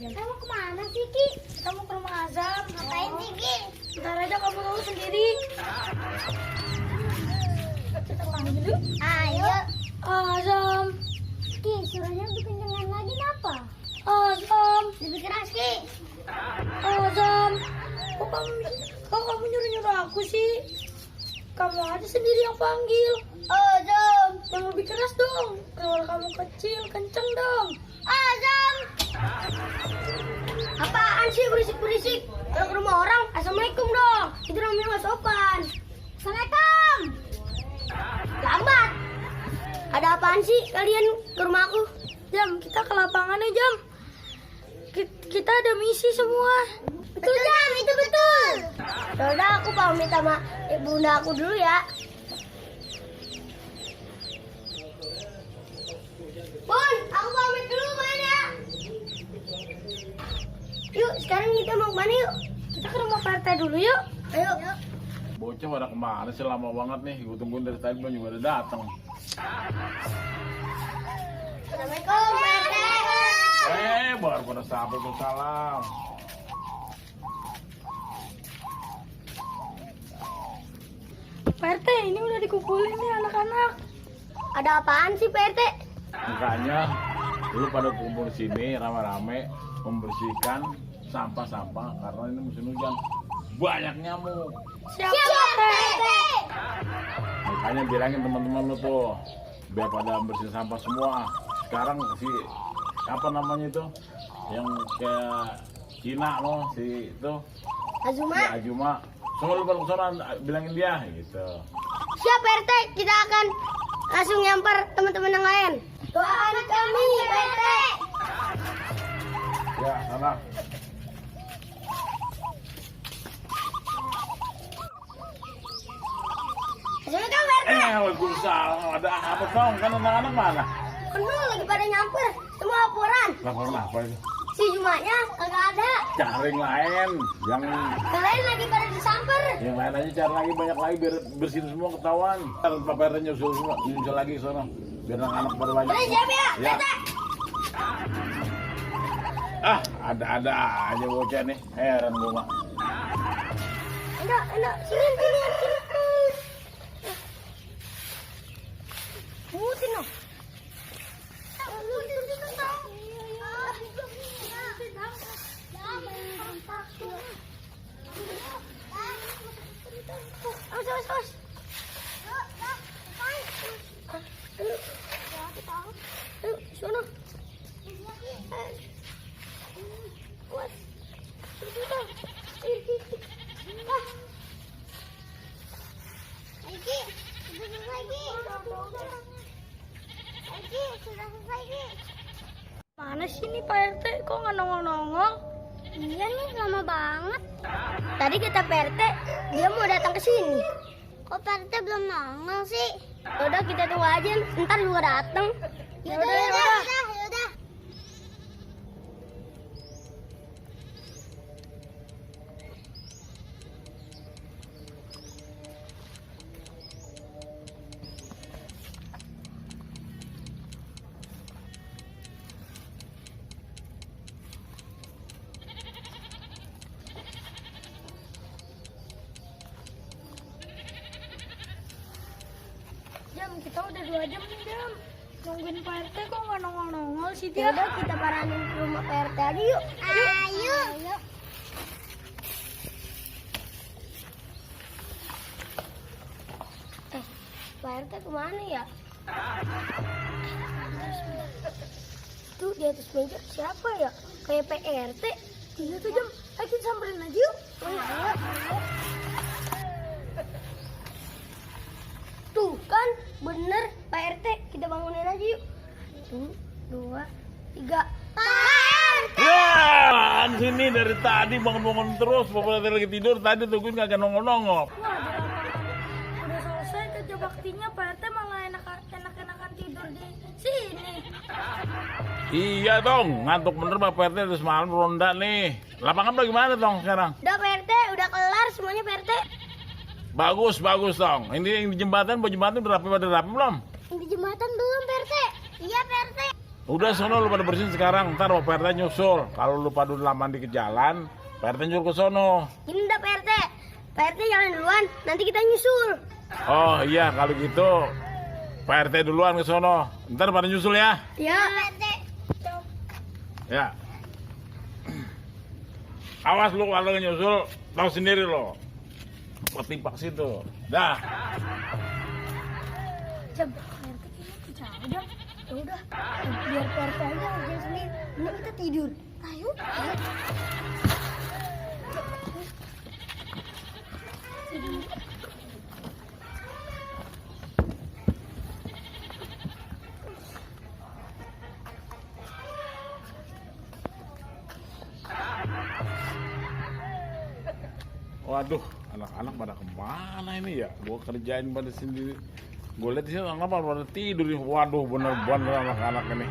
Kamu kemana sih, Ki? Kamu ke rumah Azam. Ngapain sih, Ki? Ntar aja kamu tahu sendiri. Kita panggil dulu. Ayo. Azam. Ki, suaranya lebih kencengan lagi kenapa? Azam. Lebih keras, Ki. Azam. Kok kamu nyuruh-nyuruh aku sih? Kamu aja sendiri yang panggil. Azam. Yang lebih keras dong. Kalau kamu kecil, kenceng dong. Azam. Apaan sih berisik-berisik? Kalau ke rumah orang, assalamualaikum dong. Itu namanya nggak sopan. Assalamualaikum. Lambat. Ada apaan sih kalian ke rumah aku? Jam, kita ke lapangan ya, Jam. Kita ada misi semua. Betul, Jam. Itu betul. Yaudah, aku pamit sama bunda aku dulu ya. Bun, aku pamit dulu main ya. Yuk, sekarang kita mau kemana yuk? Kita ke rumah Pak RT dulu yuk. Ayo. Bocah pada kemana sih, lama banget nih. Gue tungguin dari tadi belum juga ada datang. Assalamualaikum, Pak RT. Baru pada sahabat tuh salam. Pak RT, ini udah dikumpulin nih anak-anak. Ada apaan sih, Pak RT? Makanya dulu pada kumpul sini rame-rame membersihkan sampah-sampah karena ini musim hujan banyak nyamuk. Siap, Siap, Pak Pak RT. RT. Makanya bilangin teman-teman lu tuh biar pada bersih sampah semua. Sekarang si apa namanya itu yang kayak Cina loh, si itu Azuma. si Ajuma. Semua lu balik sana bilangin dia gitu. Siap, Pak RT. Kita akan langsung nyamper teman-teman yang lain. Doakan kami, Pak RT. Ya, sana. Assalamualaikum, Pak RT. Waalaikumsalam. Ada apa kau? Kan anak-anak mana? Kenal lagi pada nyamper. Semua laporan. Laporan apa itu? Si Jumanya kagak ada. Cari yang lain, yang Kalian lagi pada disamper. lain aja cari lagi banyak lagi biar bersihin semua ketahuan. Ntar Pak RT nyusul semua, nyusul lagi sono. Biar anak-anak pada banyak. Kalian siap ya, Ya. Pak RT? Ah, ada-ada aja bocah nih. Heran gua mah. Enak, sini. Mutin dong. Awas. Ayo, sono. Kuat. Mana sih nih Pak RT? Kok nggak nongol-nongol? Iya nih, lama banget. Tadi kita Pak RT, dia mau datang ke sini. Kok Pak RT belum nongol sih? Udah kita tunggu aja, ntar juga datang. Yaudah. Jam, kita udah 2 jam nih, Jam. Nungguin Pak RT kok nggak nongol-nongol sih dia? Yaudah, kita paranin ke rumah Pak RT aja yuk. Ayo. Pak RT kemana ya? Tuh di atas meja siapa ya? Kayak PRT. Iya tuh, Jam. Ayo kita samperin aja yuk. Ayo. Tuh kan bener Pak RT. Kita bangunin aja yuk. 1, 2, 3. Pak RT. Ya, di sini dari tadi bangun-bangun terus. Bapak lagi tidur tadi tungguin kagak nongol-nongol. Wah, di lapangan udah selesai kerja baktinya, Pak RT malah enak-enakan tidur di sini. Iya dong, ngantuk bener Pak PRT terus malam ronda nih. Lapangan bagaimana dong sekarang? Udah Pak RT, udah kelar semuanya Pak RT. Bagus dong. Ini di jembatan, udah rapi belum? Di jembatan belum Pak RT. Iya Pak RT. Udah sono lu pada bersihin sekarang, ntar Pak RT nyusul. Kalau lu pada lama di jalan, Pak RT nyusul ke sono. Ini udah Pak RT. Pak RT jalan duluan, nanti kita nyusul. Oh iya, kalau gitu Pak RT duluan ke sono. Ntar pada nyusul ya. Iya Pak RT. Ya. Awas lu kalau nyusul, tahu sendiri lo. Ketimpa situ. Dah. Jam, Pak RT kayaknya bicara Jam. Ya udah, biar Pak RT aja ngerjain sendiri. Mending kita tidur. Ayo. Waduh, anak-anak pada kemana ini ya? Gua kerjain pada sendiri. Gue lihat di sini apa pada tidur nih. Waduh, bener-bener anak-anak ini.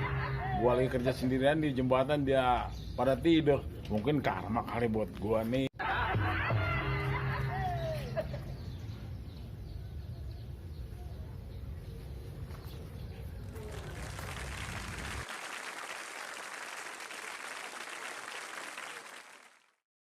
Gua lagi kerja sendirian di jembatan dia pada tidur. Mungkin karma kali buat gua nih.